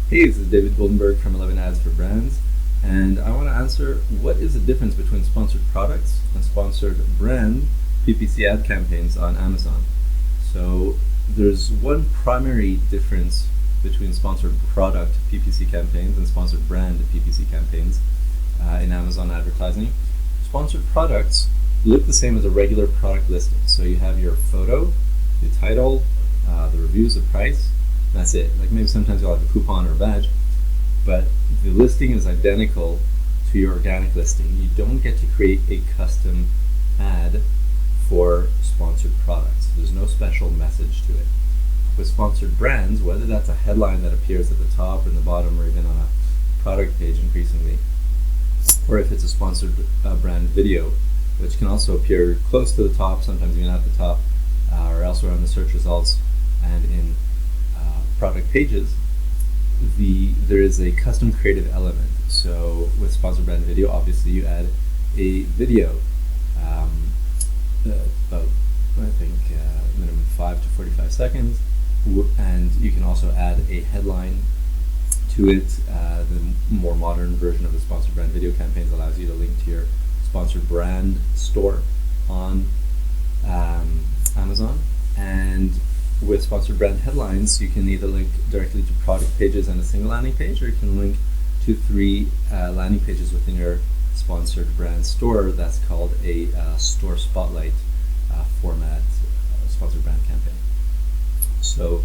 Hey, this is David Goldenberg from 11 Ads for Brands, and I want to answer what is the difference between sponsored products and sponsored brand PPC ad campaigns on Amazon. So there's one primary difference between sponsored product PPC campaigns and sponsored brand PPC campaigns in Amazon advertising. Sponsored products look the same as a regular product listing. So you have your photo, the title, the reviews, the price. That's it. Like maybe sometimes you'll have a coupon or a badge, but the listing is identical to your organic listing. You don't get to create a custom ad for sponsored products. There's no special message to it. With sponsored brands, whether that's a headline that appears at the top or in the bottom or even on a product page increasingly, or if it's a sponsored brand video, which can also appear close to the top, sometimes even at the top, or elsewhere on the search results and in product pages, there is a custom creative element. So with sponsored brand video, obviously you add a video, about I think minimum 5 to 45 seconds, and you can also add a headline to it. The more modern version of the sponsored brand video campaigns allows you to link to your sponsored brand store on Amazon. And with sponsored brand headlines, you can either link directly to product pages and a single landing page, or you can link to 3 landing pages within your sponsored brand store. That's called a store spotlight format sponsored brand campaign. So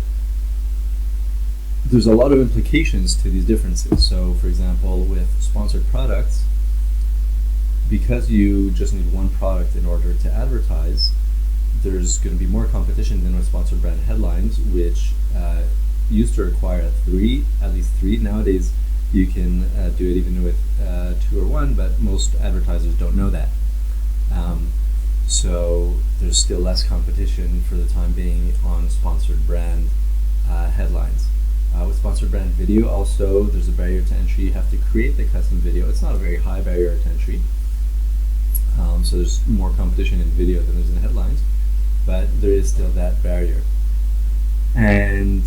there's a lot of implications to these differences. So for example, with sponsored products, because you just need one product in order to advertise, there's going to be more competition than with sponsored brand headlines, which used to require at least three. Nowadays, you can do it even with 2 or 1, but most advertisers don't know that. So there's still less competition for the time being on sponsored brand headlines. With sponsored brand video, also, there's a barrier to entry. You have to create the custom video. It's not a very high barrier to entry. So there's more competition in video than there's in headlines, but there is still that barrier. And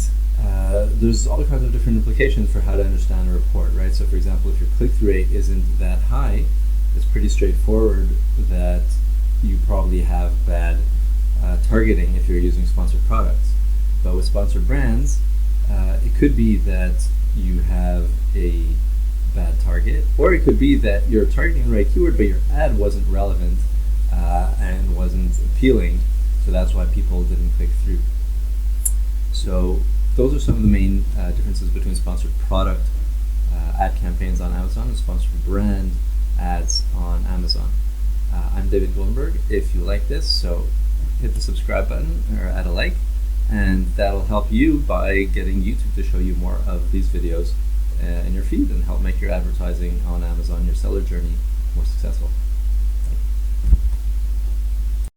there's all kinds of different implications for how to understand a report, right? So for example, if your click-through rate isn't that high, it's pretty straightforward that you probably have bad targeting if you're using sponsored products. But with sponsored brands, it could be that you have a bad target, or it could be that you're targeting the right keyword, but your ad wasn't relevant and wasn't appealing, so that's why people didn't click through. So those are some of the main differences between sponsored product ad campaigns on Amazon and sponsored brand ads on Amazon. I'm David Goldenberg. If you like this, so hit the subscribe button or add a like, and that'll help you by getting YouTube to show you more of these videos in your feed and help make your advertising on Amazon, your seller journey, more successful.